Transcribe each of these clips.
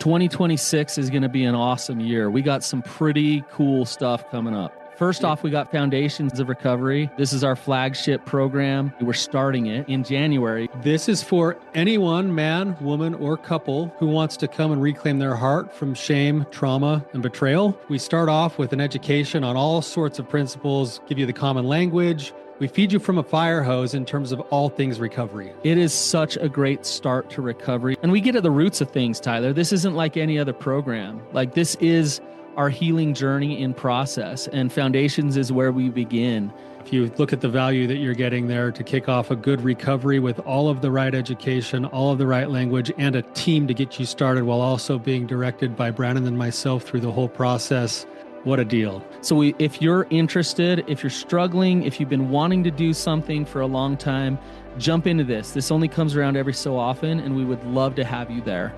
2026 is going to be an awesome year. We got some pretty cool stuff coming up. First off, we got Foundations of Recovery. This is our flagship program. We're starting it in January. This is for anyone, man, woman, or couple who wants to come and reclaim their heart from shame, trauma, and betrayal. We start off with an education on all sorts of principles, give you the common language. We feed you from a fire hose in terms of all things recovery. It is such a great start to recovery. And we get at the roots of things, Tyler. This isn't like any other program. Like, this is our healing journey in process, and Foundations is where we begin. If you look at the value that you're getting there to kick off a good recovery with all of the right education, all of the right language, and a team to get you started while also being directed by Brannon and myself through the whole process, what a deal. So if you're interested, if you're struggling, if you've been wanting to do something for a long time, jump into this. This only comes around every so often, and we would love to have you there.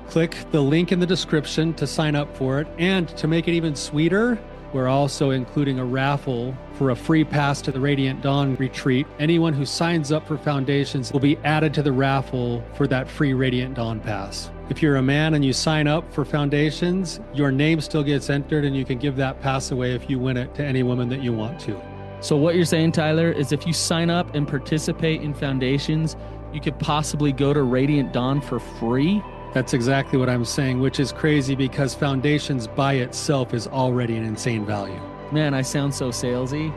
Click the link in the description to sign up for it. And to make it even sweeter, we're also including a raffle for a free pass to the Radiant Dawn retreat. Anyone who signs up for Foundations will be added to the raffle for that free Radiant Dawn pass. If you're a man and you sign up for Foundations, your name still gets entered, and you can give that pass away if you win it to any woman that you want to. So what you're saying, Tyler, is if you sign up and participate in Foundations, you could possibly go to Radiant Dawn for free? That's exactly what I'm saying, which is crazy because Foundations by itself is already an insane value. Man, I sound so salesy.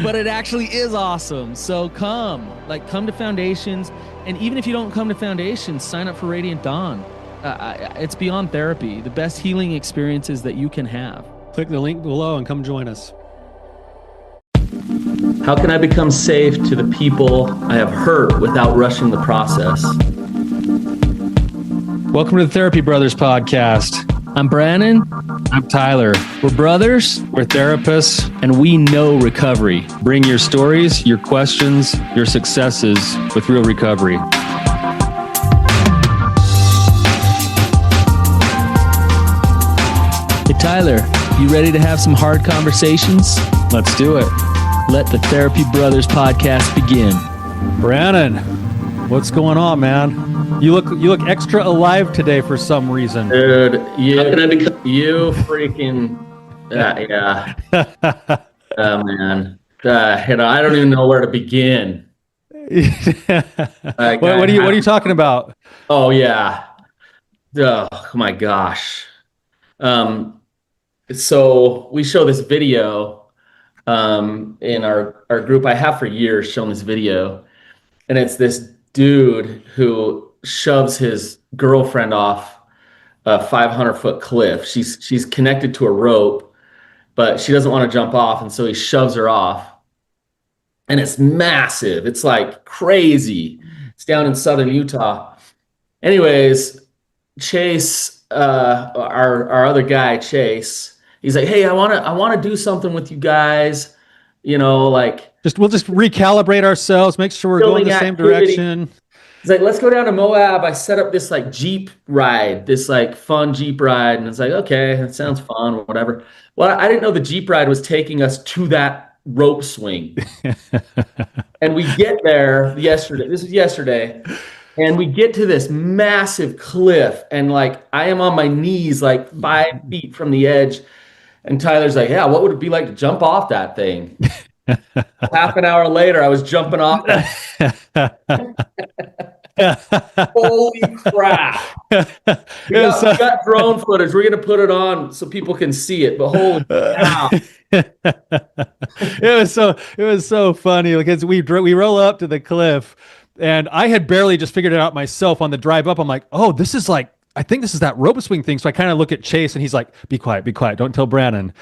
But it actually is awesome. So come to Foundations. And even if you don't come to Foundations, sign up for Radiant Dawn. It's beyond therapy, the best healing experiences that you can have. Click the link below and come join us. How can I become safe to the people I have hurt without rushing the process? Welcome to the Therapy Brothers podcast. I'm Brannon. I'm Tyler. We're brothers. We're therapists. And we know recovery. Bring your stories, your questions, your successes with real recovery. Hey, Tyler, you ready to have some hard conversations? Let's do it. Let the Therapy Brothers podcast begin. Brannon, what's going on, man? You look extra alive today for some reason. Dude, you freaking yeah. Oh man. I don't even know where to begin. What are you talking about? Oh yeah. Oh my gosh. So we show this video in our group. I have for years shown this video, and it's this dude who shoves his girlfriend off a 500-foot cliff. She's connected to a rope, but she doesn't want to jump off, and so he shoves her off. And it's massive. It's like crazy. It's down in southern Utah. Anyways, Chase, our other guy, Chase, he's like, "Hey, I want to do something with you guys. You know, like we'll just recalibrate ourselves, make sure we're going the same direction." He's like, "Let's go down to Moab. I set up this like Jeep ride, this like fun Jeep ride." And it's like, okay, that sounds fun or whatever. Well, I didn't know the Jeep ride was taking us to that rope swing. And we get there yesterday. This was yesterday. And we get to this massive cliff. And like, I am on my knees, like 5 feet from the edge. And Tyler's like, "Yeah, what would it be like to jump off that thing?" Half an hour later, I was jumping off that. Holy crap. We got drone footage. We're going to put it on so people can see it, but holy cow. It was so funny because we roll up to the cliff, and I had barely just figured it out myself on the drive up. I'm like, "Oh, this is like, I think this is that rope swing thing." So I kind of look at Chase, and he's like, be quiet, don't tell Brannon."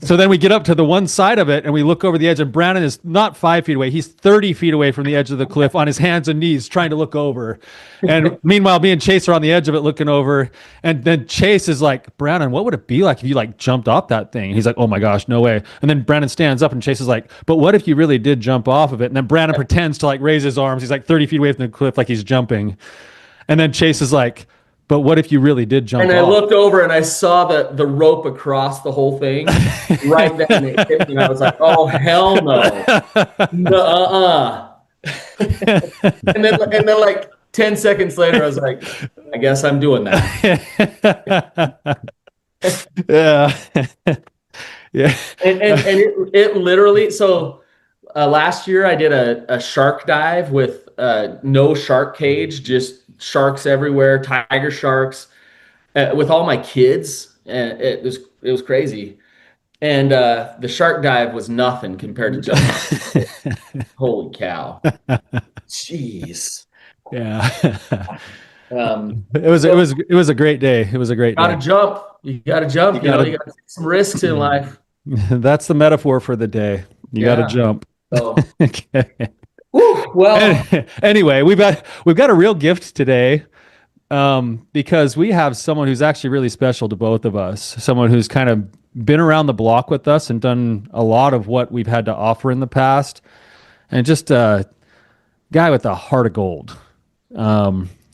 So then we get up to the one side of it, and we look over the edge, and Brannon is not 5 feet away. He's 30 feet away from the edge of the cliff on his hands and knees trying to look over. And meanwhile, me and Chase are on the edge of it looking over. And then Chase is like, "Brannon, what would it be like if you like jumped off that thing?" And he's like, "Oh my gosh, no way." And then Brannon stands up, and Chase is like, "But what if you really did jump off of it?" And then Brannon pretends to like raise his arms. He's like 30 feet away from the cliff like he's jumping. And then Chase is like, "But what if you really did jump off?" And I looked over and I saw the rope across the whole thing right then. It hit me, and I was like, "Oh, hell no. Nuh-uh." And then like 10 seconds later, I was like, I guess I'm doing that. Yeah. Yeah. And it literally, so last year I did a shark dive with no shark cage, just sharks everywhere, tiger sharks, with all my kids. And it was crazy. And the shark dive was nothing compared to jumping off. Holy cow. Jeez. Yeah. So It was a great day. It was a great gotta day. jump. You gotta You jump, gotta you gotta take some risks in life. that's the metaphor for the day. You gotta Yeah. jump. So, Okay. whew, well, Anyway, we've got a real gift today, because we have someone who's actually really special to both of us. Someone who's kind of been around the block with us and done a lot of what we've had to offer in the past, and just a guy with a heart of gold,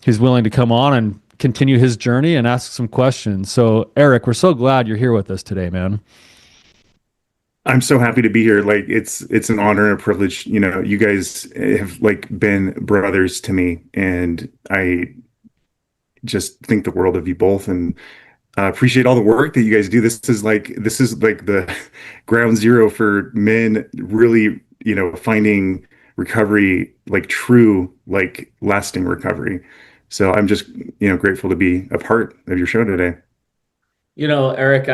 who's willing to come on and continue his journey and ask some questions. So, Eric, we're so glad you're here with us today, man. I'm so happy to be here. Like it's an honor and a privilege. You guys have like been brothers to me, and I just think the world of you both, and appreciate all the work that you guys do. This is like the ground zero for men really, finding recovery, like true, like lasting recovery. So I'm just, grateful to be a part of your show today. Eric,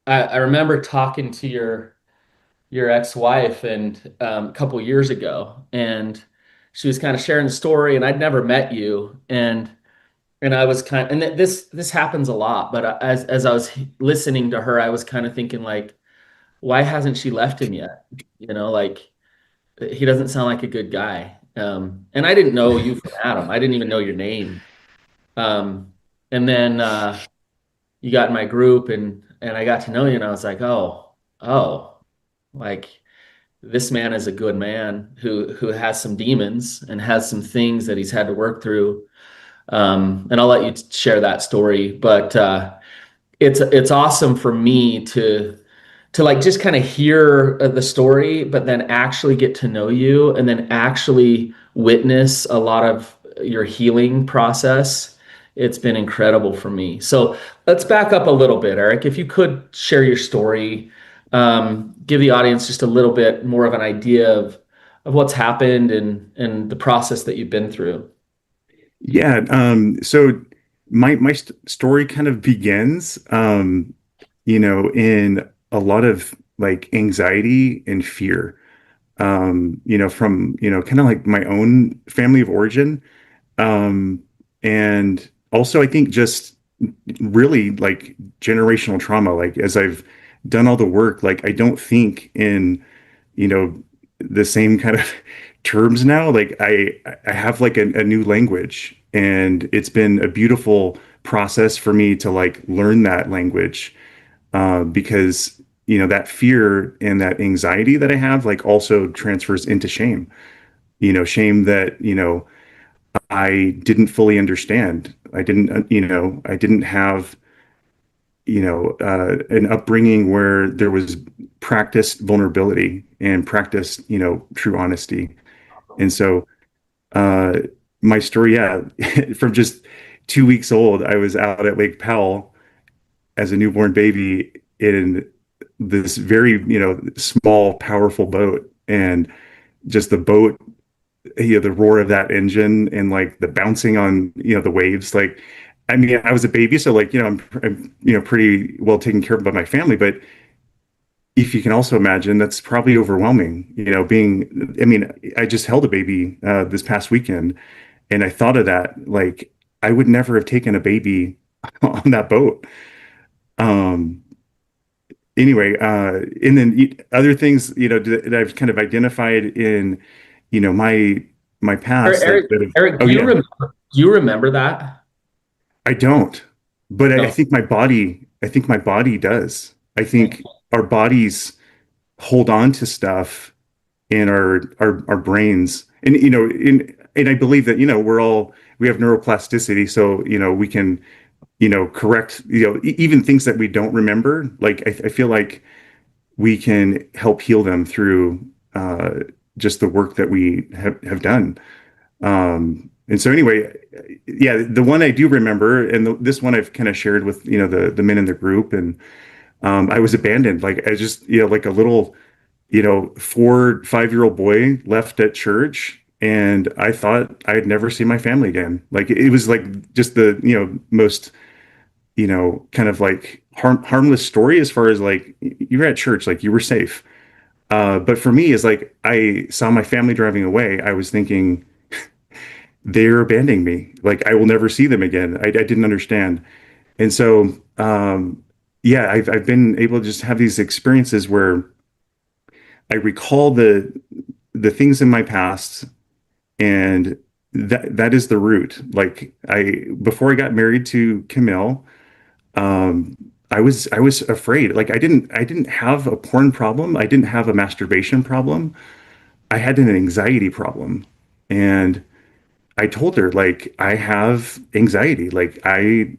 I remember talking to your ex-wife and a couple years ago, and she was kind of sharing the story, and I'd never met you, and I was and this happens a lot, but as I was listening to her, I was kind of thinking like, why hasn't she left him yet? Like he doesn't sound like a good guy. And I didn't know you from Adam. I didn't even know your name. And then you got in my group, and I got to know you, and I was like, oh, like this man is a good man who has some demons and has some things that he's had to work through. And I'll let you share that story, but it's awesome for me to like just kind of hear the story, but then actually get to know you and then actually witness a lot of your healing process. It's been incredible for me. So let's back up a little bit, Eric. If you could share your story, give the audience just a little bit more of an idea of what's happened and the process that you've been through. Yeah. So my story kind of begins, in a lot of like anxiety and fear, from, kind of like my own family of origin. Um, and also I think just really like generational trauma. Like as I've done all the work, like I don't think in, you know, the same kind of terms now. Like I have like a new language, and it's been a beautiful process for me to like learn that language, because that fear and that anxiety that I have like also transfers into shame. Shame that I didn't fully understand. I didn't have an upbringing where there was practiced vulnerability and practiced true honesty. And so uh, my story, yeah, from just 2 weeks old, I was out at Lake Powell as a newborn baby in this very, small, powerful boat. And just the boat, the roar of that engine and like the bouncing on, the waves. Like, I mean, I was a baby, so like, I'm pretty well taken care of by my family. But if you can also imagine, that's probably overwhelming, I mean, I just held a baby this past weekend, and I thought of that, like, I would never have taken a baby on that boat. Um, anyway, and then other things, that I've kind of identified in, my past Eric, that have, Eric, oh yeah, do you remember that? I don't, but I No. think my body does. I think our bodies hold on to stuff in our brains, and and I believe that we have neuroplasticity, so we can correct even things that we don't remember. Like I feel like we can help heal them through just the work that we have done. And so anyway, yeah, the one I do remember, and this one I've kind of shared with, the men in the group, and I was abandoned. Like I just, like a little, 4, 5-year-old boy left at church, and I thought I'd never see my family again. Like it was like just the, most, kind of like harmless story as far as like you were at church, like you were safe. But for me, is like I saw my family driving away. I was thinking they're abandoning me. Like I will never see them again. I didn't understand. And so, yeah, I've been able to just have these experiences where I recall the things in my past, and that is the root. Like before I got married to Camille, um, I was afraid. Like I didn't have a porn problem. I didn't have a masturbation problem. I had an anxiety problem, and I told her like I have anxiety. Like I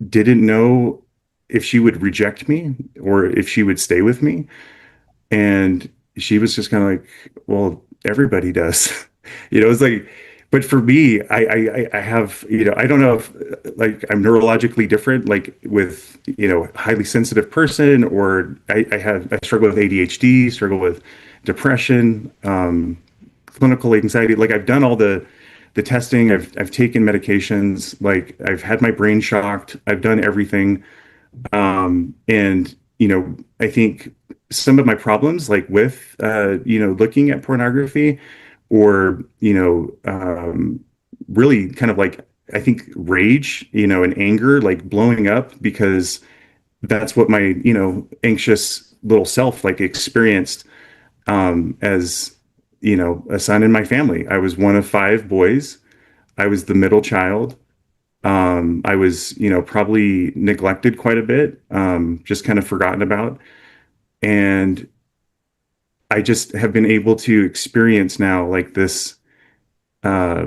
didn't know if she would reject me or if she would stay with me. And she was just kind of like, well, everybody does. It's like, but for me, I have, I don't know if like I'm neurologically different, like with, highly sensitive person, or I struggle with ADHD, struggle with depression, clinical anxiety. Like I've done all the testing, I've taken medications, like I've had my brain shocked, I've done everything. And I think some of my problems, like with looking at pornography, or really kind of like I think rage, and anger, like blowing up because that's what my anxious little self like experienced, as a son in my family. I was one of 5 boys. I was the middle child. I was, probably neglected quite a bit, just kind of forgotten about. And I just have been able to experience now like this uh,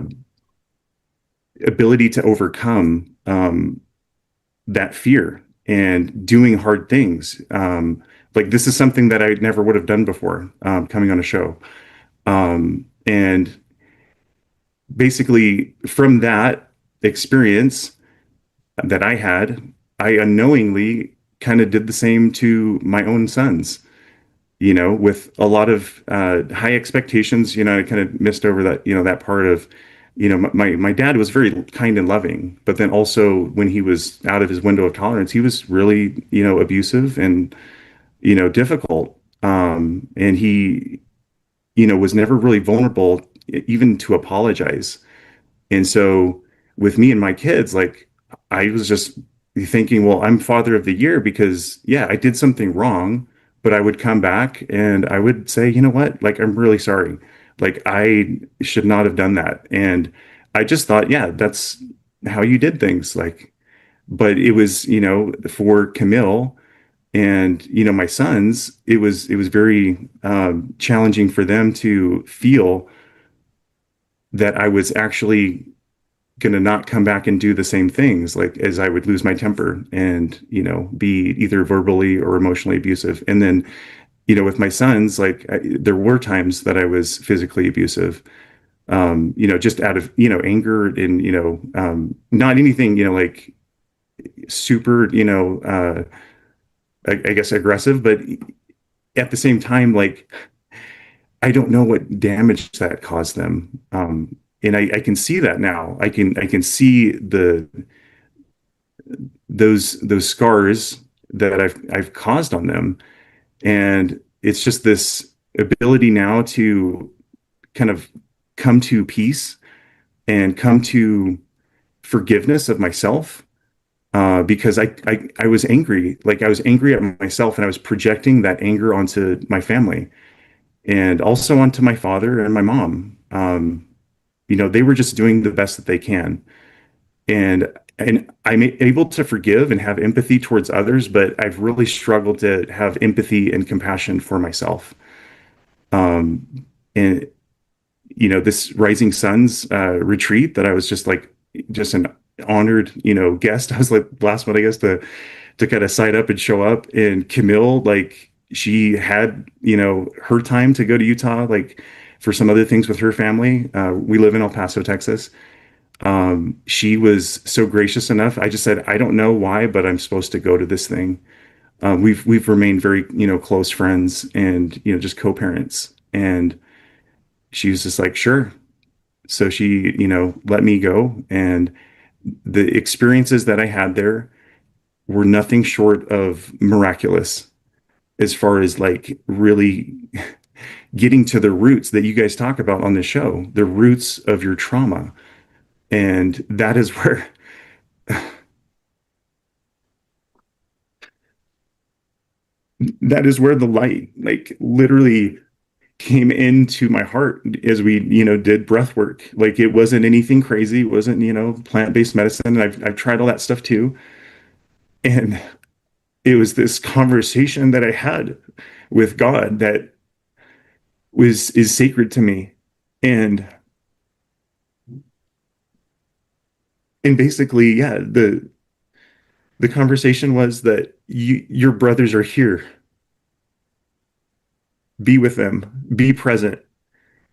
ability to overcome, that fear and doing hard things. Like this is something that I never would have done before, coming on a show. And basically, from that experience that I had, I unknowingly kind of did the same to my own sons, with a lot of high expectations. I kind of missed over that, that part of, my dad was very kind and loving, but then also when he was out of his window of tolerance, he was really, abusive and, difficult. And he, was never really vulnerable, even to apologize. And so with me and my kids, like I was just thinking, well, I'm father of the year because yeah, I did something wrong, but I would come back and I would say, you know what? Like I'm really sorry. Like I should not have done that. And I just thought, yeah, that's how you did things. Like, but it was, for Camille and, my sons, it was very challenging for them to feel that I was actually going to not come back and do the same things, like as I would lose my temper and be either verbally or emotionally abusive. And then with my sons, like there were times that I was physically abusive, just out of anger and not anything like super I guess aggressive, but at the same time, like I don't know what damage that caused them. And I can see that now. I can see those scars that I've caused on them. And it's just this ability now to kind of come to peace and come to forgiveness of myself. Because I was angry, like I was angry at myself, and I was projecting that anger onto my family and also onto my father and my mom. They were just doing the best that they can. And I'm able to forgive and have empathy towards others, but I've really struggled to have empathy and compassion for myself. And this Rising Suns retreat that I was just an honored guest. I was like the last one, I guess, to kind of sign up and show up. And Camille, like she had her time to go to Utah, like for some other things with her family. We live in El Paso, Texas. She was so gracious enough. I just said, I don't know why, but I'm supposed to go to this thing. We've remained very, close friends and, just co-parents. And she was just like, sure. So she, let me go. And the experiences that I had there were nothing short of miraculous as far as like really getting to the roots that you guys talk about on the show, the roots of your trauma. And that is where that is where the light like literally came into my heart as we did breath work. Like it wasn't anything crazy, it wasn't plant-based medicine. And I've tried all that stuff too, and it was this conversation that I had with God that was is sacred to me. And and basically, yeah, the conversation was that your brothers are here, be with them, be present.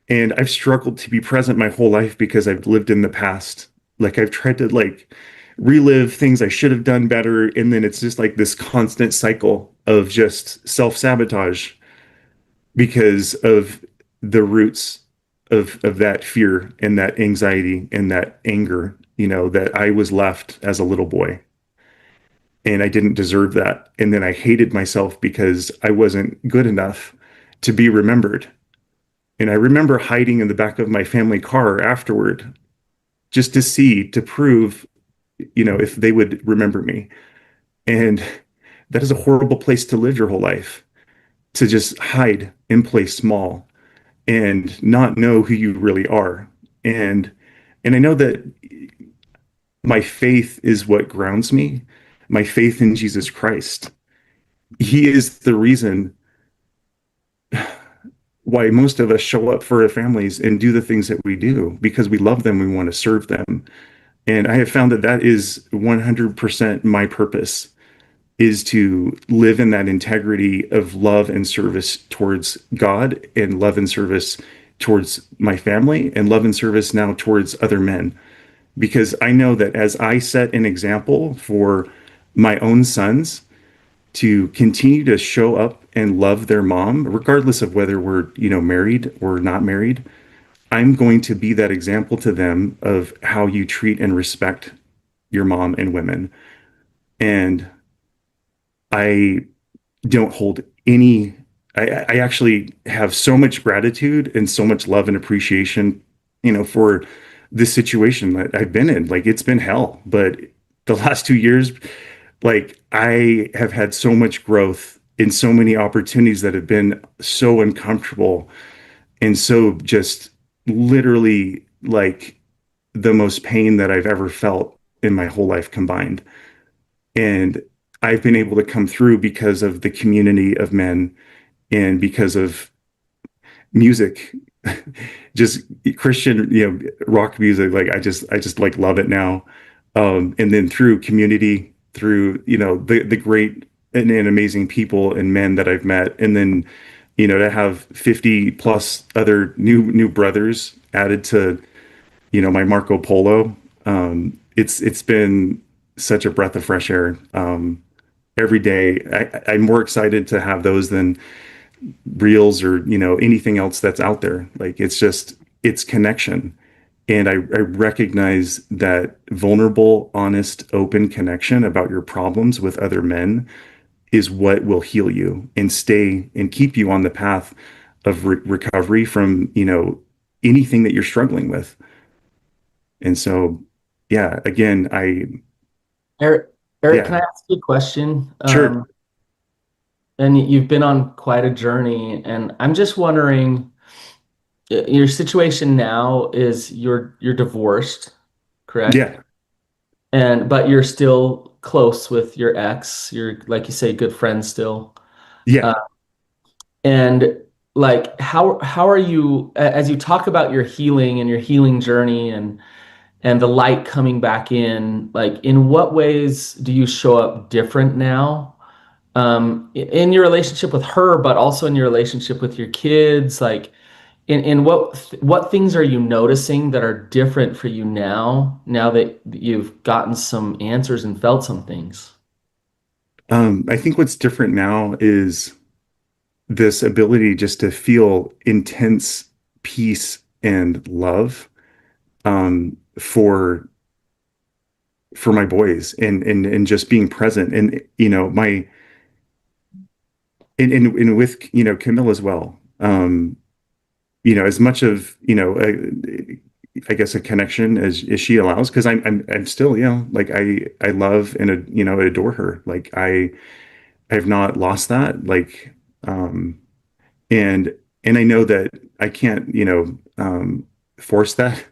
And I've struggled to be present my whole life because I've lived in the past. Like I've tried to like relive things I should have done better. And then it's just like this constant cycle of just self-sabotage because of the roots of that fear and that anxiety and that anger, that I was left as a little boy. And I didn't deserve that. And then I hated myself because I wasn't good enough to be remembered. And I remember hiding in the back of my family car afterward just to see, to prove, if they would remember me. And that is a horrible place to live your whole life, to just hide and play small and not know who you really are. And I know that my faith is what grounds me, my faith in Jesus Christ. He is the reason why most of us show up for our families and do the things that we do because we love them, we want to serve them. And I have found that that is 100% my purpose, is to live in that integrity of love and service towards God and love and service towards my family and love and service now towards other men. Because I know that as I set an example for my own sons to continue to show up and love their mom, regardless of whether we're, married or not married, I'm going to be that example to them of how you treat and respect your mom and women. And I don't hold any, I actually have so much gratitude and so much love and appreciation, for this situation that I've been in. Like it's been hell, but the last 2 years, like I have had so much growth in so many opportunities that have been so uncomfortable and so just literally like the most pain that I've ever felt in my whole life combined. And I've been able to come through because of the community of men and because of music, just Christian, rock music. Like I just like love it now. And then through community, through, the great and amazing people and men that I've met. And then, to have 50 plus other new brothers added to, my Marco Polo. It's been such a breath of fresh air. Every day, I'm more excited to have those than reels or anything else that's out there. Like it's connection, and I recognize that vulnerable, honest, open connection about your problems with other men is what will heal you and stay and keep you on the path of recovery from anything that you're struggling with. And so, yeah, again, Eric, Eric, can I yeah, ask you a question? sure, And you've been on quite a journey, and I'm just wondering, your situation now is you're divorced, correct? yeah, And but you're still close with your ex. You're, like you say, good friends still. yeah, Uh, and like how are you as you talk about your healing and your healing journey and the light coming back in, like in what ways do you show up different now? In your relationship with her, but also in your relationship with your kids, like And what things are you noticing that are different for you now that you've gotten some answers and felt some things? I think what's different now is this ability just to feel intense peace and love for my boys and just being present and my and with Camille as well. As much of I guess a connection as she allows, because I'm still like I love and adore her. Like I have not lost that. Like and and I know that I can't force that.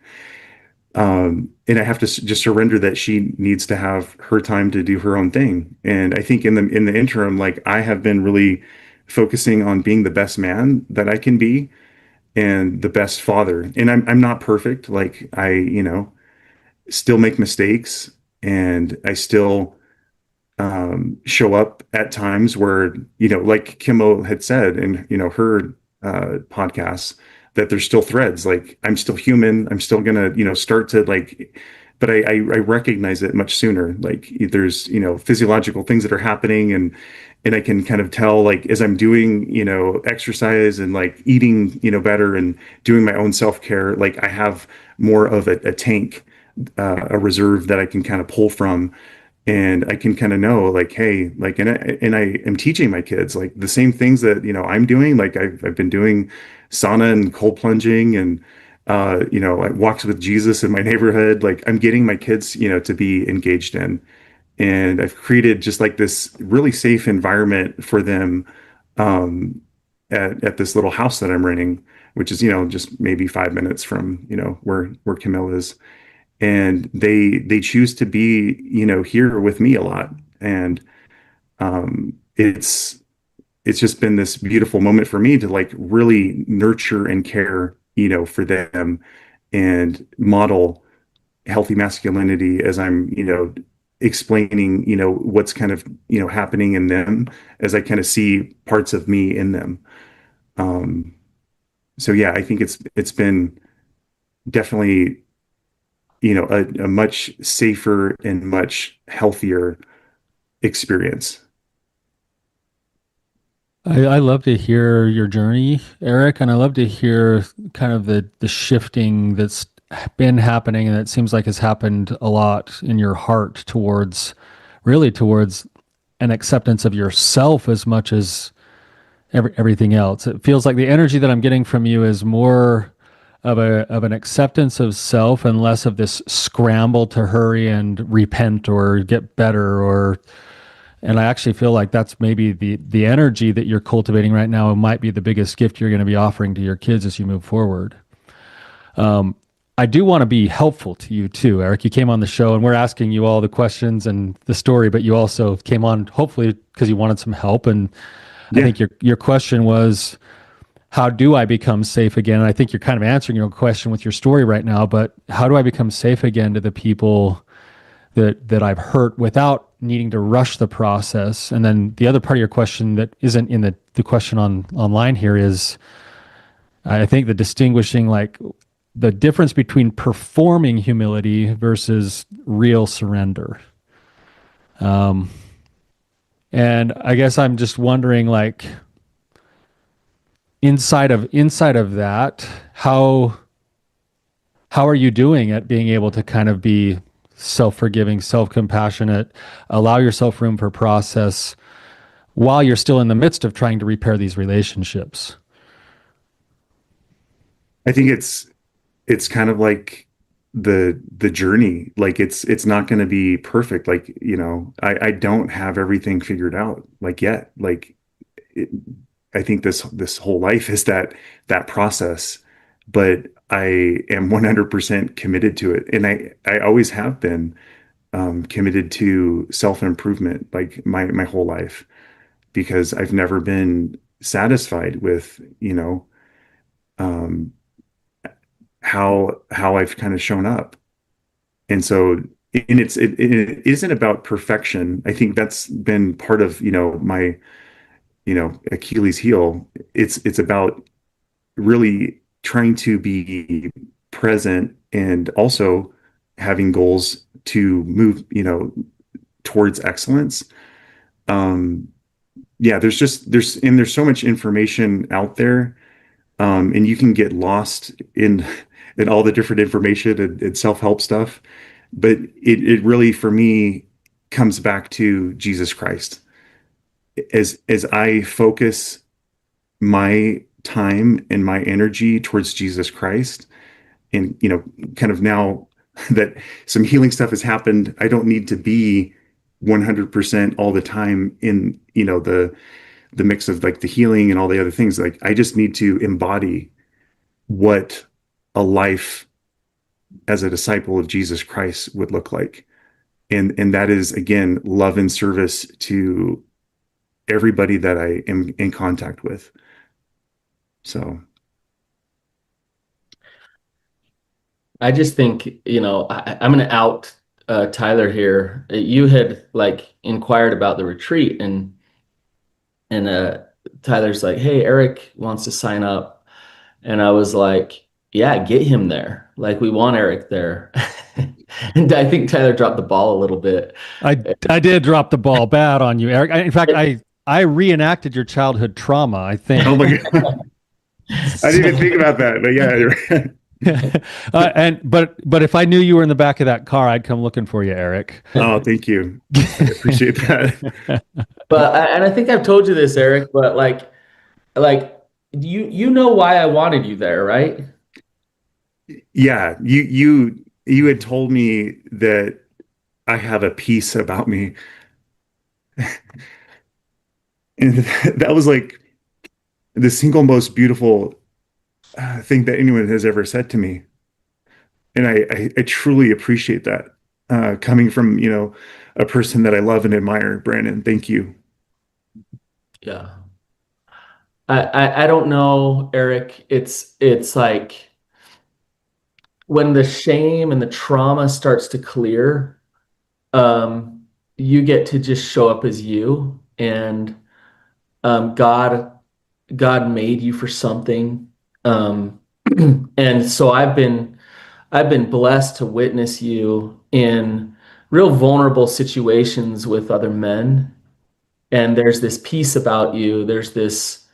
And I have to just surrender that she needs to have her time to do her own thing. And I think in the interim, like I have been really focusing on being the best man that I can be and the best father. And I'm not perfect. Like I, still make mistakes and I still show up at times where, like Kimmo had said in, her podcasts, that there's still threads. Like I'm still human. I'm still gonna, start to like, but I recognize it much sooner. Like there's, physiological things that are happening and I can kind of tell like as I'm doing, exercise and like eating, better and doing my own self-care, like I have more of a tank, a reserve that I can kind of pull from and I can kind of know like, hey, like, and I am teaching my kids like the same things that I'm doing. Like I've been doing sauna and cold plunging and like walks with Jesus in my neighborhood. Like I'm getting my kids to be engaged in, and I've created just like this really safe environment for them at this little house that I'm renting, which is just maybe 5 minutes from where Camille is, and they choose to be here with me a lot, and it's just been this beautiful moment for me to like really nurture and care for them and model healthy masculinity as I'm explaining what's kind of happening in them as I kind of see parts of me in them. um so yeah, I think it's been definitely a much safer and much healthier experience. I love to hear your journey, Eric, and I love to hear kind of the shifting that's been happening and it seems like has happened a lot in your heart towards really towards an acceptance of yourself as much as everything else. It feels like the energy that I'm getting from you is more of an acceptance of self and less of this scramble to hurry and repent or get better or and I actually feel like that's maybe the energy that you're cultivating right now might be the biggest gift you're going to be offering to your kids as you move forward. I do want to be helpful to you too, Eric. You came on the show and we're asking you all the questions and the story, but you also came on hopefully because you wanted some help. And I Yeah, think your question was, how do I become safe again? And I think you're kind of answering your question with your story right now, but how do I become safe again to the people that I've hurt without needing to rush the process? And then the other part of your question that isn't in the question online here is I think the distinguishing like the difference between performing humility versus real surrender. Um, and I guess I'm just wondering like inside of that, how are you doing at being able to kind of be self-forgiving, self-compassionate, allow yourself room for process while you're still in the midst of trying to repair these relationships? I think it's kind of like the journey. Like it's not going to be perfect. Like I don't have everything figured out like yet. Like it, I think this whole life is that process, but I am 100% committed to it, and I always have been committed to self-improvement like my whole life, because I've never been satisfied with um, how I've kind of shown up. And so it isn't about perfection. I think that's been part of my Achilles heel. It's about really trying to be present and also having goals to move, towards excellence. Um, yeah, there's so much information out there, and you can get lost in all the different information and self-help stuff. But it really, for me, comes back to Jesus Christ. As I focus my time and my energy towards Jesus Christ, and kind of now that some healing stuff has happened, I don't need to be 100% all the time in the mix of like the healing and all the other things. Like I just need to embody what a life as a disciple of Jesus Christ would look like. And that is, again, love and service to everybody that I am in contact with. So I just think, I'm going to out Tyler here. You had like inquired about the retreat, and Tyler's like, "Hey, Eric wants to sign up," and I was like, "Yeah, get him there. Like, we want Eric there." And I think Tyler dropped the ball a little bit. I did drop the ball bad on you, Eric. In fact, I reenacted your childhood trauma, I think. oh my God, I didn't even think about that, but yeah. But if I knew you were in the back of that car, I'd come looking for you, Eric. Oh, thank you. I appreciate that. And I think I've told you this, Eric, but like you know why I wanted you there, right? Yeah, you had told me that I have a peace about me, and that was like the single most beautiful thing that anyone has ever said to me. And I truly appreciate that, coming from, a person that I love and admire. Brannon, thank you. Yeah. I don't know, Eric. It's like when the shame and the trauma starts to clear, you get to just show up as you, and God made you for something. Um, and so I've been blessed to witness you in real vulnerable situations with other men. And there's this peace about you. There's this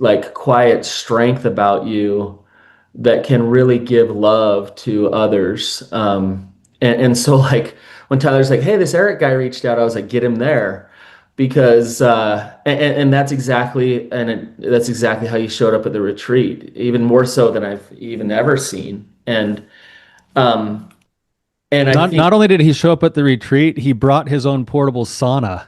like quiet strength about you that can really give love to others. And so like when Tyler's like, "Hey, this Eric guy reached out," I was like, "Get him there." Because and that's exactly how you showed up at the retreat, even more so than I've even ever seen. Um, and I think Not only did he show up at the retreat, he brought his own portable sauna.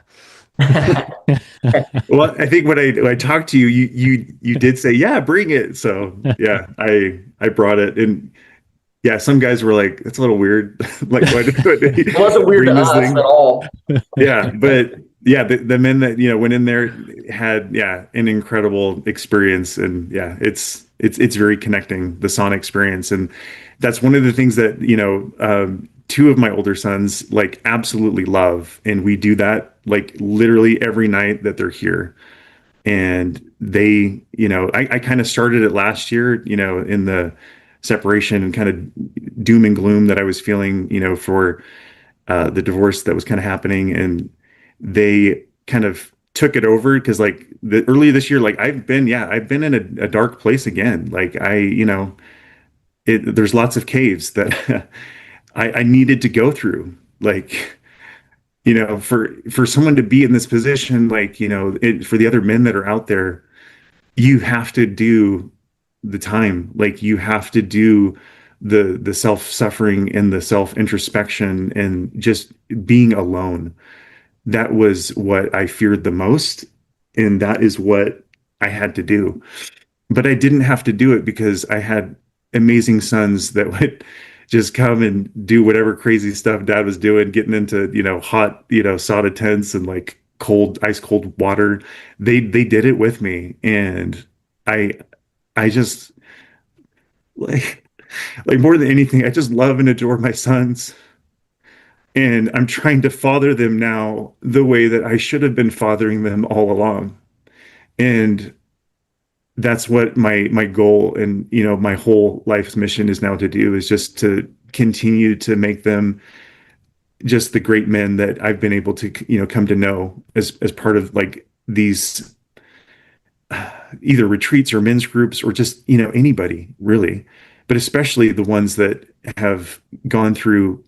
Well, I think when I talked to you, you did say, yeah, bring it. So yeah, I brought it. And yeah, some guys were like, that's a little weird. Like, why did it wasn't weird bring to this us thing? at all. Yeah, but yeah, the men that went in there had, yeah, an incredible experience. And yeah, it's very connecting, the sauna experience. And that's one of the things that two of my older sons like absolutely love, and we do that like literally every night that they're here. And they, I kind of started it last year, in the separation and kind of doom and gloom that I was feeling, for the divorce that was kind of happening. And they kind of took it over because like earlier this year, like I've been in a dark place again. Like there's lots of caves that I needed to go through. Like, for someone to be in this position, like, for the other men that are out there, you have to do the time. Like you have to do the self-suffering and the self-introspection and just being alone. That was what I feared the most. And that is what I had to do. But I didn't have to do it because I had amazing sons that would just come and do whatever crazy stuff dad was doing, getting into, hot, sauna tents and like ice cold water. They did it with me. And I just like more than anything, I just love and adore my sons. And I'm trying to father them now the way that I should have been fathering them all along. And that's what my goal and, my whole life's mission is now to do, is just to continue to make them just the great men that I've been able to, come to know as part of like these either retreats or men's groups, or just, anybody really, but especially the ones that have gone through,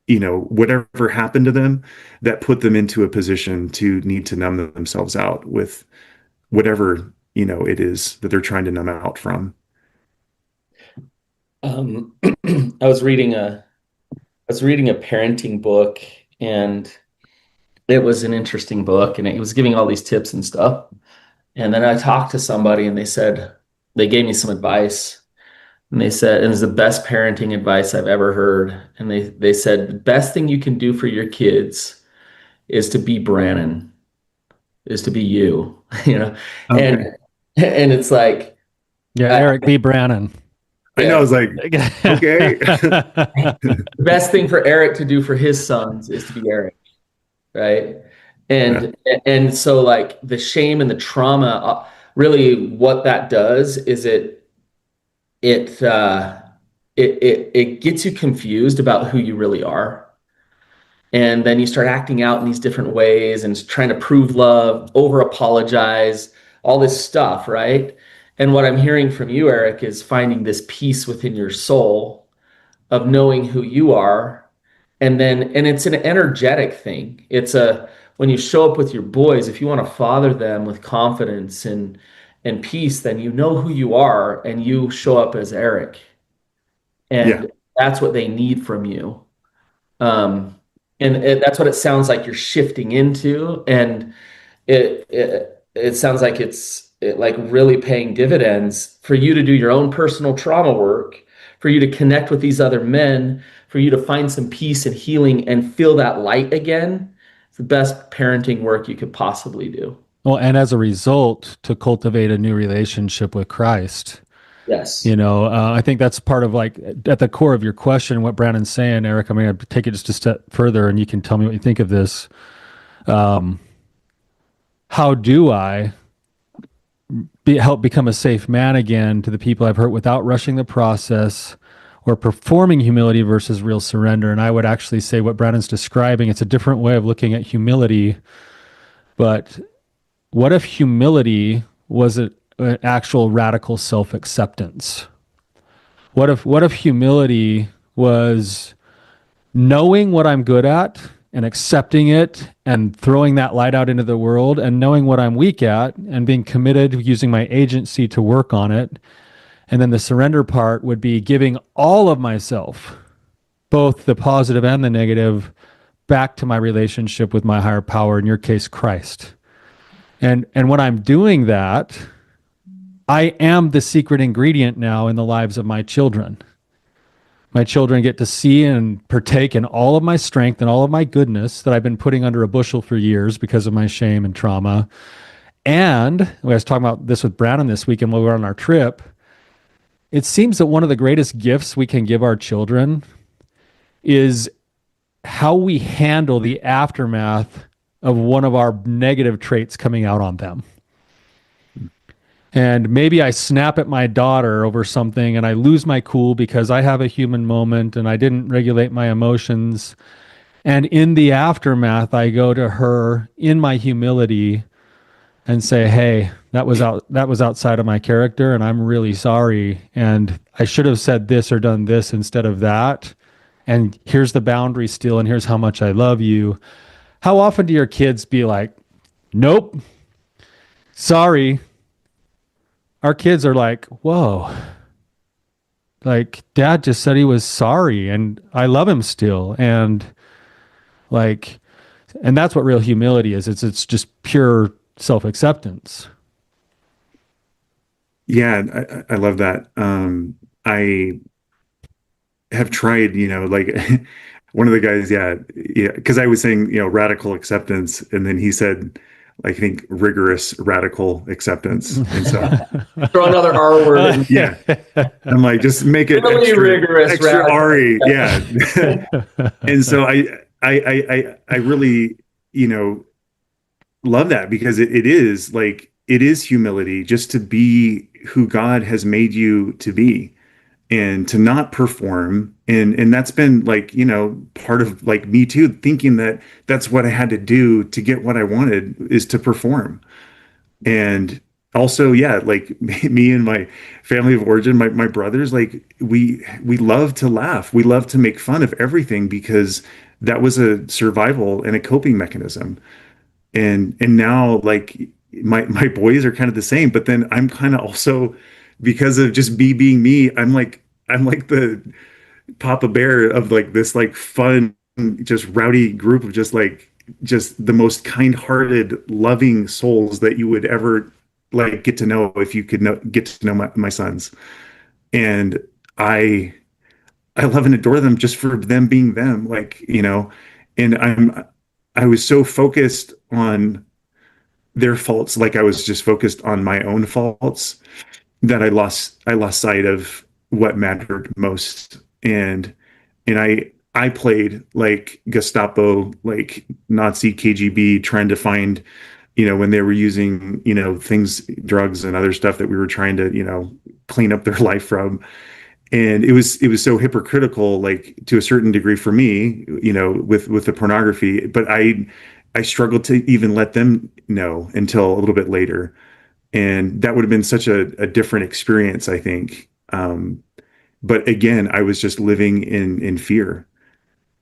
whatever happened to them that put them into a position to need to numb themselves out with whatever, it is that they're trying to numb out from. I was reading a parenting book, and it was an interesting book, and it was giving all these tips and stuff. And then I talked to somebody, and they gave me some advice, and they said, and it's the best parenting advice I've ever heard. And they said, the best thing you can do for your kids is to be Brannon, is to be you, Okay. and it's like, Yeah, Eric B. Brannon. I know. I was like, okay. the best thing for Eric to do for his sons is to be Eric, right? And so like the shame and the trauma, really what that does is it gets you confused about who you really are. And then you start acting out in these different ways and trying to prove love, over apologize, all this stuff, right? And what I'm hearing from you, Eric, is finding this peace within your soul of knowing who you are. And it's an energetic thing. When you show up with your boys, if you want to father them with confidence and peace, then you know who you are and you show up as Eric. And that's what they need from you. That's what it sounds like you're shifting into. And it sounds like it's like really paying dividends for you to do your own personal trauma work, for you to connect with these other men, for you to find some peace and healing and feel that light again. It's the best parenting work you could possibly do. Well, and as a result, to cultivate a new relationship with Christ. Yes. I think that's part of like at the core of your question, what Brannon's saying, Eric. I'm going to take it just a step further and you can tell me what you think of this. How do I help become a safe man again to the people I've hurt without rushing the process or performing humility versus real surrender? And I would actually say what Brannon's describing, it's a different way of looking at humility. But what if humility was an actual radical self-acceptance? What if humility was knowing what I'm good at and accepting it and throwing that light out into the world, and knowing what I'm weak at and being committed, using my agency to work on it? And then the surrender part would be giving all of myself, both the positive and the negative, back to my relationship with my higher power, in your case, Christ. And when I'm doing that, I am the secret ingredient now in the lives of my children. My children get to see and partake in all of my strength and all of my goodness that I've been putting under a bushel for years because of my shame and trauma. And I was talking about this with Brannon this weekend while we were on our trip. It seems that one of the greatest gifts we can give our children is how we handle the aftermath of one of our negative traits coming out on them. And maybe I snap at my daughter over something and I lose my cool because I have a human moment and I didn't regulate my emotions. And in the aftermath, I go to her in my humility and say, hey, that was outside of my character and I'm really sorry. And I should have said this or done this instead of that. And here's the boundary still, and here's how much I love you. How often do your kids be like, nope, sorry? Our kids are like, whoa, like dad just said he was sorry and I love him still. And that's what real humility is. It's just pure self-acceptance. Yeah, I love that. I have tried, like one of the guys, because I was saying, radical acceptance, and then he said, I think rigorous radical acceptance. And so throw another R word in. Yeah. I'm like, just make it really rigorous, extra RE. Yeah. And so I really, love that, because it is like, it is humility just to be who God has made you to be and to not perform. And that's been like, part of like me too, thinking that that's what I had to do to get what I wanted is to perform. And also, yeah, like me and my family of origin, my brothers, like we love to laugh. We love to make fun of everything because that was a survival and a coping mechanism. And now like my boys are kind of the same, but then I'm kind of also, because of just me being me, I'm like the Papa Bear of like this like fun, just rowdy group of just the most kind-hearted, loving souls that you would ever like get to know if you could get to know my sons. And I I love and adore them just for them being them, like, and I was so focused on their faults, like I was just focused on my own faults, that I lost sight of what mattered most. And I played like Gestapo, like Nazi KGB, trying to find, when they were using, things, drugs and other stuff that we were trying to, clean up their life from. And it was so hypocritical, like to a certain degree for me, with the pornography. But I struggled to even let them know until a little bit later, and that would have been such a different experience, I think. But again, I was just living in fear.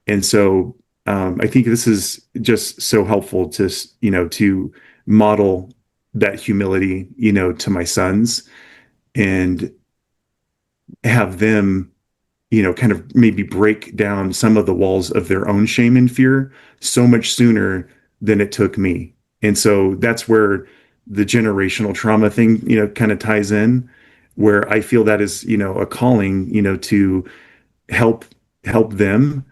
And so I think this is just so helpful to model that humility, to my sons, and have them, kind of maybe break down some of the walls of their own shame and fear so much sooner than it took me. And so that's where the generational trauma thing, kind of ties in, where I feel that is, a calling, to help them,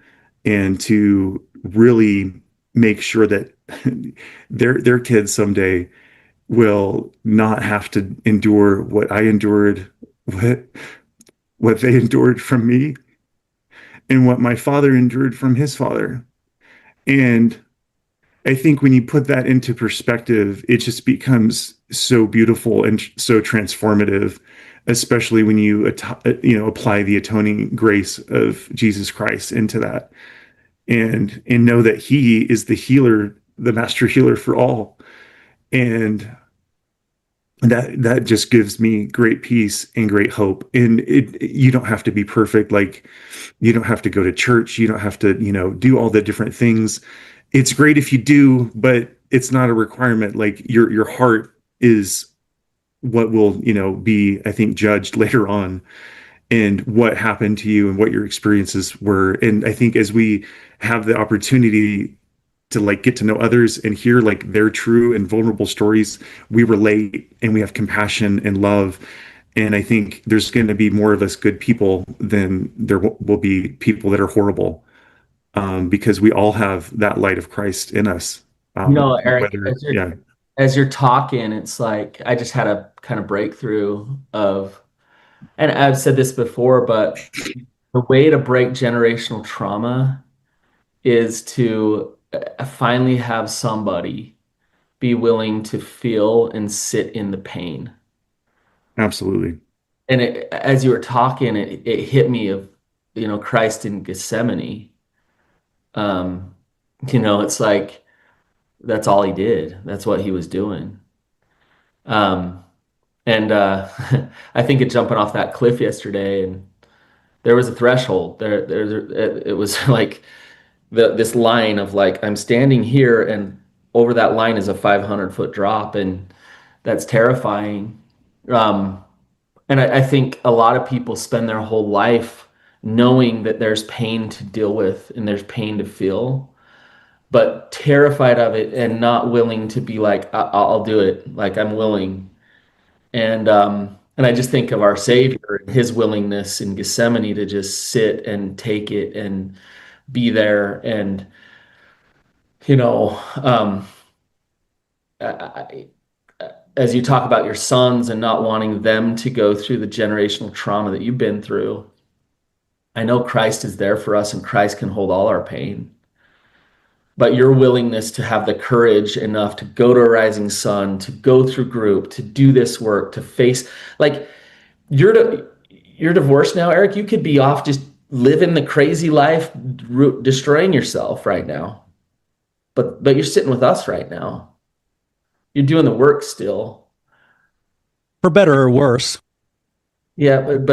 and to really make sure that their kids someday will not have to endure what I endured, what what they endured from me, and what my father endured from his father. And I think when you put that into perspective, it just becomes so beautiful and so transformative, especially when you apply the atoning grace of Jesus Christ into that, and know that He is the healer, the master healer for all. And that just gives me great peace and great hope. And you don't have to be perfect. Like, you don't have to go to church. You don't have to, do all the different things. It's great if you do, but it's not a requirement. Like, your heart is what will, be, I think, judged later on, and what happened to you and what your experiences were. And I think as we have the opportunity to like get to know others and hear like their true and vulnerable stories, we relate and we have compassion and love. And I think there's going to be more of us good people than there will be people that are horrible, because we all have that light of Christ in us. Eric, Whether, yeah, as you're talking, it's like I just had a kind of breakthrough of, and I've said this before, but the way to break generational trauma is to finally have somebody be willing to feel and sit in the pain. absolutely. And as you were talking, it hit me of, Christ in Gethsemane. Um, it's like that's all he did. That's what he was doing. Um, and I think of jumping off that cliff yesterday, and there was a threshold. It was like this line of like I'm standing here, and over that line is a 500-foot drop, and that's terrifying. Um, and I think a lot of people spend their whole life knowing that there's pain to deal with and there's pain to feel, but terrified of it and not willing to be like, I'll do it. Like I'm willing. And I just think of our Savior and his willingness in Gethsemane to just sit and take it and be there. And, you know, um, I, as you talk about your sons and not wanting them to go through the generational trauma that you've been through, I know Christ is there for us and Christ can hold all our pain. but your willingness to have the courage enough to go to a rising sun, to go through group, to do this work, to face, like, you're divorced now, Eric. You could be off just living the crazy life, destroying yourself right now. But you're sitting with us right now. You're doing the work still. For better or worse. Yeah, but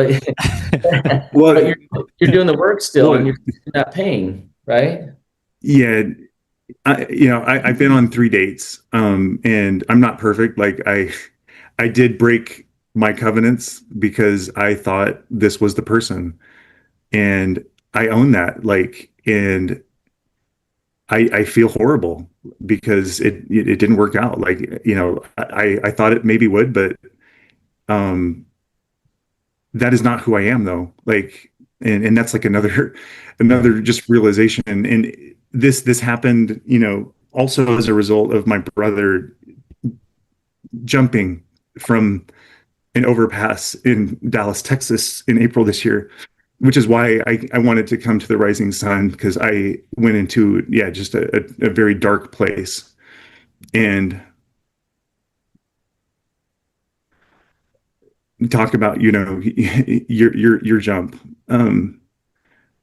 Well, but you're doing the work still, well, and you're feeling that pain, right? yeah. I've been on 3 dates, and I'm not perfect. Like I did break my covenants because I thought this was the person, and I own that. Like, and I feel horrible because it didn't work out. Like, I thought it maybe would, but um, that is not who I am, though. Like, and that's like another just realization. And this happened, also as a result of my brother jumping from an overpass in Dallas, Texas in April this year, which is why I wanted to come to the Rising Sun, because I went into, yeah, just a very dark place. And talk about, your jump,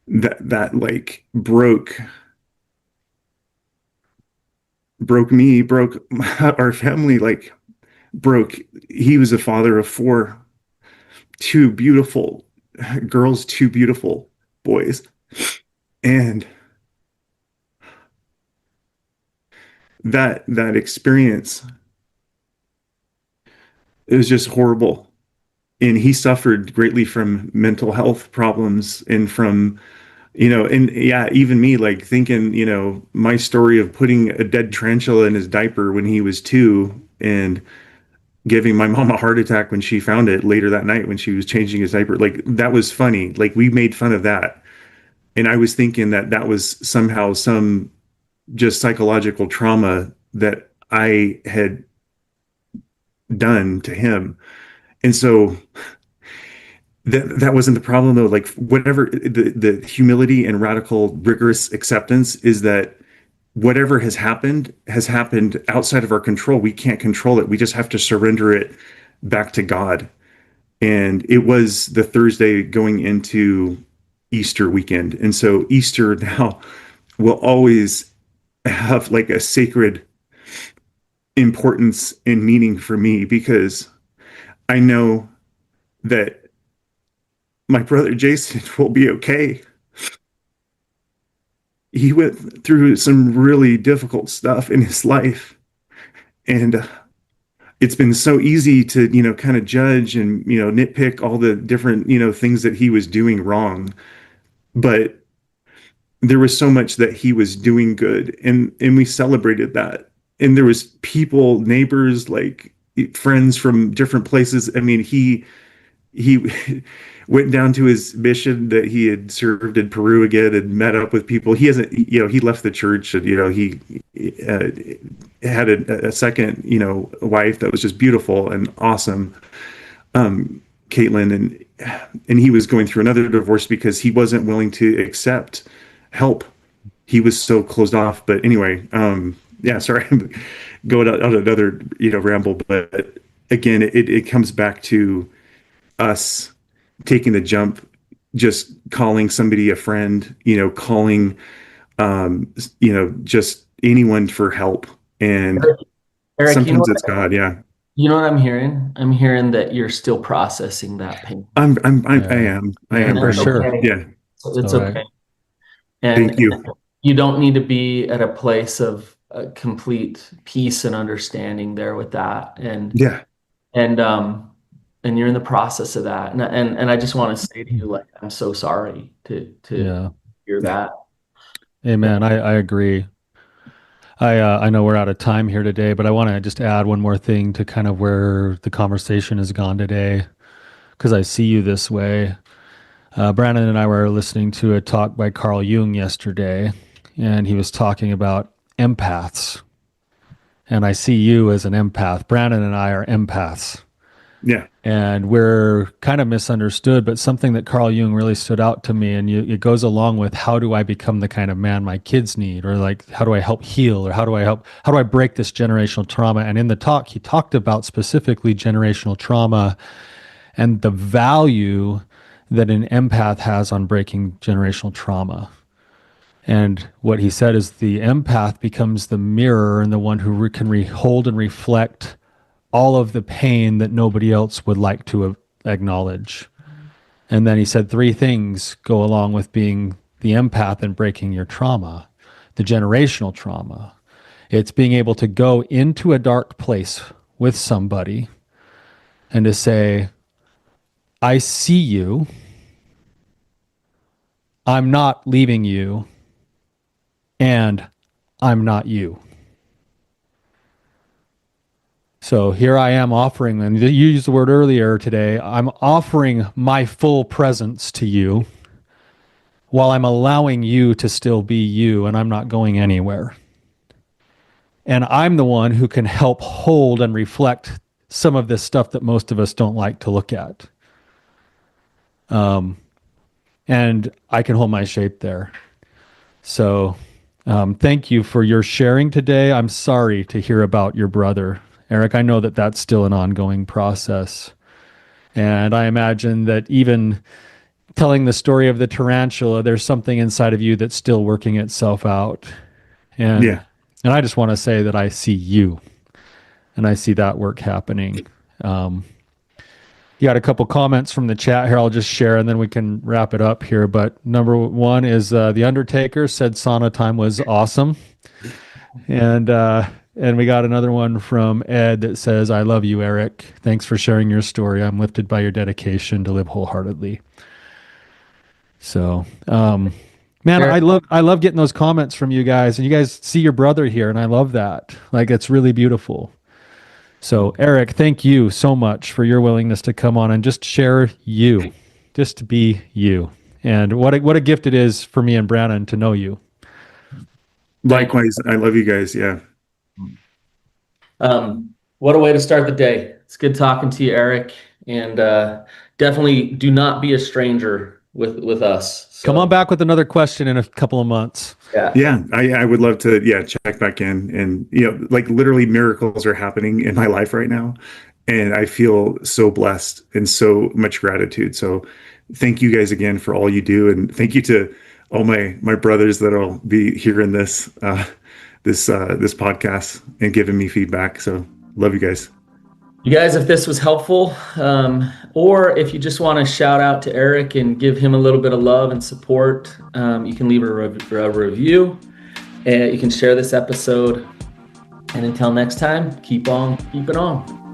that like broke me, broke our family, like broke. He was a father of four, two beautiful girls, two beautiful boys. And that experience, it was just horrible. And he suffered greatly from mental health problems, and from, and yeah, even me, like thinking, my story of putting a dead tarantula in his diaper when he was 2, and giving my mom a heart attack when she found it later that night when she was changing his diaper. Like, that was funny. Like, we made fun of that. And I was thinking that was somehow some just psychological trauma that I had done to him. And so that wasn't the problem, though. Like, whatever, the humility and radical rigorous acceptance is that whatever has happened outside of our control. We can't control it. We just have to surrender it back to God. And it was the Thursday going into Easter weekend. And so Easter now will always have like a sacred importance and meaning for me, because I know that my brother Jason will be okay. He went through some really difficult stuff in his life, and it's been so easy to, kind of judge and, nitpick all the different, things that he was doing wrong. But there was so much that he was doing good, and we celebrated that. And there was people, neighbors, like friends from different places. I mean, he went down to his mission that he had served in Peru again, and met up with people. He hasn't, he left the church, and, he uh, had a second, wife that was just beautiful and awesome, Caitlin. And he was going through another divorce because he wasn't willing to accept help. He was so closed off. But anyway, yeah, sorry, I'm going on another, ramble. But again, it comes back to us taking the jump, just calling somebody a friend, calling, just anyone for help. And Eric, sometimes it's God. Yeah. you know what I'm hearing? I'm hearing that you're still processing that pain. I Yeah. am. I Yeah, am, for That's Brannon. sure. okay. Yeah. It's All right. okay. Thank And you. you don't need to be at a place of complete peace and understanding there with that. Yeah. And and you're in the process of that. And I just want to say to you, like, I'm so sorry to Yeah. hear that. Amen. I agree. I know we're out of time here today, but I want to just add one more thing to kind of where the conversation has gone today, because I see you this way. Brannon and I were listening to a talk by Carl Jung yesterday, and he was talking about empaths. And I see you as an empath. Brannon and I are empaths. Yeah. And we're kind of misunderstood, but something that Carl Jung really stood out to me, and it goes along with how do I become the kind of man my kids need, or like how do I help heal, or how do I break this generational trauma? And in the talk, he talked about specifically generational trauma and the value that an empath has on breaking generational trauma. And what he said is the empath becomes the mirror and the one who can hold and reflect all of the pain that nobody else would like to acknowledge. And then he said 3 things go along with being the empath and breaking your trauma, the generational trauma. It's being able to go into a dark place with somebody and to say, I see you. I'm not leaving you. And I'm not you. So here I am offering, and you used the word earlier today, I'm offering my full presence to you while I'm allowing you to still be you, and I'm not going anywhere. And I'm the one who can help hold and reflect some of this stuff that most of us don't like to look at. And I can hold my shape there. So thank you for your sharing today. I'm sorry to hear about your brother. Eric, I know that that's still an ongoing process. And I imagine that even telling the story of the tarantula, there's something inside of you that's still working itself out. And I just want to say that I see you and I see that work happening. You got a couple comments from the chat here. I'll just share and then we can wrap it up here. But number 1 is The Undertaker said sauna time was awesome. And we got another one from Ed that says, I love you, Eric. Thanks for sharing your story. I'm lifted by your dedication to live wholeheartedly. So, man, Eric, I love getting those comments from you guys, and you guys see your brother here, and I love that. Like, it's really beautiful. So, Eric, thank you so much for your willingness to come on and just share you, just to be you. And what a gift it is for me and Brannon to know you. Likewise, I love you guys. Yeah. What a way to start the day. It's good talking to you, Eric. And definitely do not be a stranger with us. So. Come on back with another question in a couple of months. Yeah. I would love to, check back in. And, like literally miracles are happening in my life right now. And I feel so blessed and so much gratitude. So thank you guys again for all you do. And thank you to all my brothers that'll be hearing this podcast and giving me feedback. So love you guys. You guys, if this was helpful, or if you just want to shout out to Eric and give him a little bit of love and support, you can leave a review and you can share this episode. And until next time, keep on keeping on.